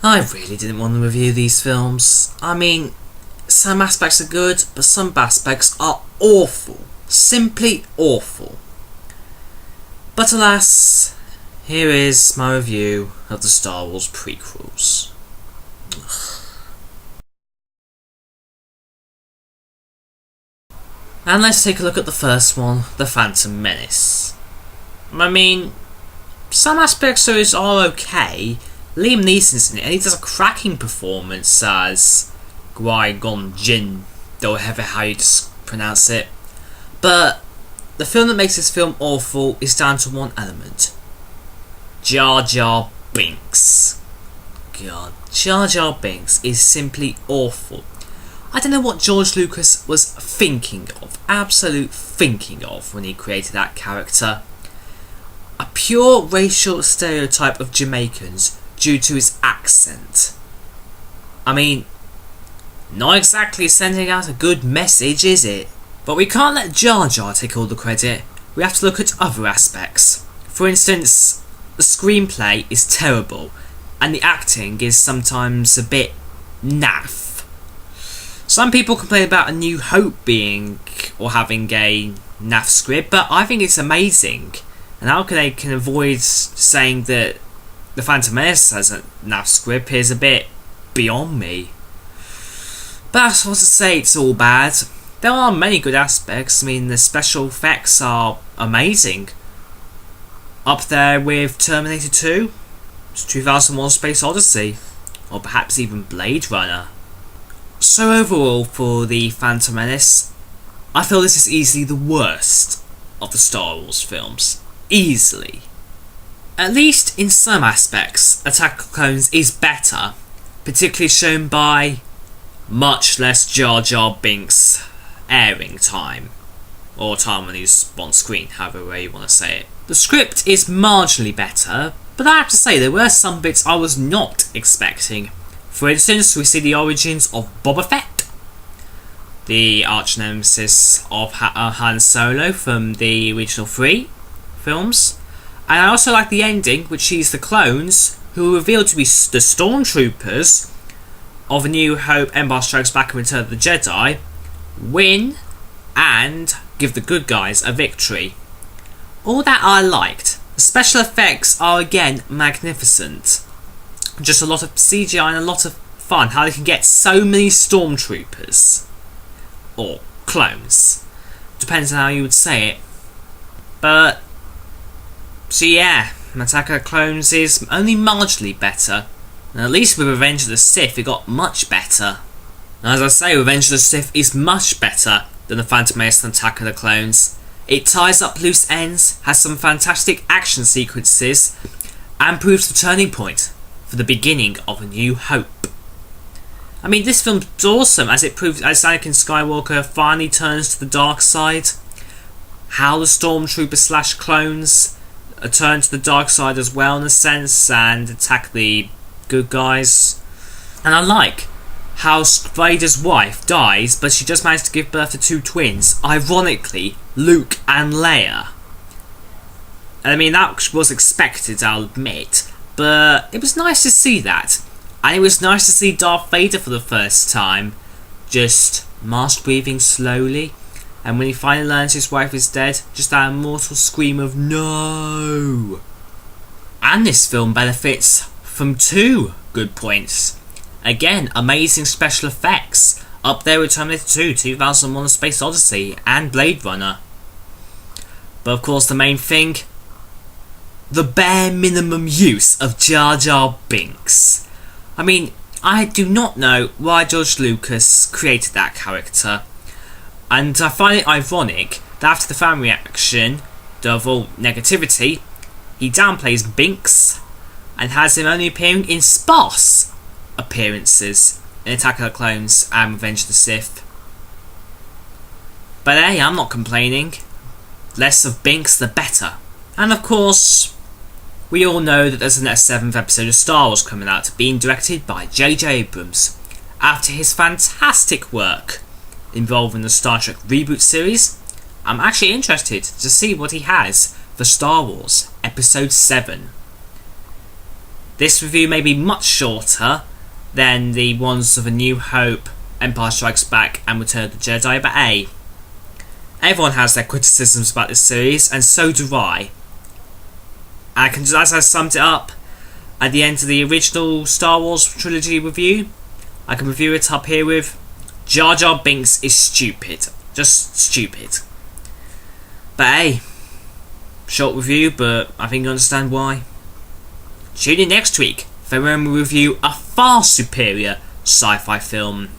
I really didn't want to review these films. I mean, some aspects are good, but some aspects are awful. Simply awful. But alas, here is my review of the Star Wars prequels. And let's take a look at the first one, The Phantom Menace. I mean, some aspects of it are okay. Liam Neeson's in it, and he does a cracking performance as Qui-Gon Jinn, or however how you pronounce it. But the film that makes this film awful is down to one element. Jar Jar Binks. God, Jar Jar Binks is simply awful. I don't know what George Lucas was thinking of, absolute thinking of, when he created that character. A pure racial stereotype of Jamaicans due to his accent. I mean, not exactly sending out a good message, is it? But we can't let Jar Jar take all the credit. We have to look at other aspects. For instance, the screenplay is terrible, and the acting is sometimes a bit naff. Some people complain about A New Hope being, or having a naff script, but I think it's amazing. And how they can avoid saying that The Phantom Menace has a naff script is a bit beyond me. But that's not to say it's all bad. There are many good aspects. I mean, the special effects are amazing. Up there with Terminator 2, 2001: Space Odyssey, or perhaps even Blade Runner. So overall, for The Phantom Menace, I feel this is easily the worst of the Star Wars films. Easily. At least in some aspects, Attack of the Clones is better, particularly shown by much less Jar Jar Binks airing time, or time when he's on screen, however way you want to say it. The script is marginally better, but I have to say there were some bits I was not expecting. For instance, we see the origins of Boba Fett, the arch nemesis of Han Solo from the original 3 films. And I also like the ending, which sees the clones, who are revealed to be the stormtroopers of A New Hope, Empire Strikes Back and Return of the Jedi, win and give the good guys a victory. All that I liked. The special effects are again magnificent. Just a lot of CGI and a lot of fun. How they can get so many stormtroopers. Or clones. Depends on how you would say it. But so yeah, Attack of the Clones is only marginally better. And at least with Revenge of the Sith it got much better. And as I say, Revenge of the Sith is much better than The Phantom Menace and Attack of the Clones. It ties up loose ends, has some fantastic action sequences, and proves the turning point for the beginning of A New Hope. I mean, this film's awesome as it proves as Anakin Skywalker finally turns to the dark side. How the stormtroopers / clones turn to the dark side as well in a sense and attack the good guys. And I like how Vader's wife dies, but she just managed to give birth to 2 twins, ironically Luke and Leia. I mean, that was expected, I'll admit, but it was nice to see that. And it was nice to see Darth Vader for the first time, just mask breathing slowly, and when he finally learns his wife is dead, just that immortal scream of no. And this film benefits from 2 good points. Again, amazing special effects, up there with Terminator 2, 2001: Space Odyssey, and Blade Runner. But of course the main thing, the bare minimum use of Jar Jar Binks. I mean, I do not know why George Lucas created that character, and I find it ironic that after the fan reaction of all negativity, he downplays Binks and has him only appearing in sparse appearances in Attack of the Clones and Revenge of the Sith. But hey, I'm not complaining. Less of Binks the better. And of course, we all know that there's a 7th episode of Star Wars coming out, being directed by J.J. Abrams, after his fantastic work involving the Star Trek reboot series. I'm actually interested to see what he has for Star Wars Episode 7. This review may be much shorter than the ones of A New Hope, Empire Strikes Back and Return of the Jedi, but hey, everyone has their criticisms about this series, and so do I. As I summed it up at the end of the original Star Wars trilogy review, I can review it up here with Jar Jar Binks is stupid. Just stupid. But hey, short review, but I think you understand why. Tune in next week for when we review a far superior sci-fi film.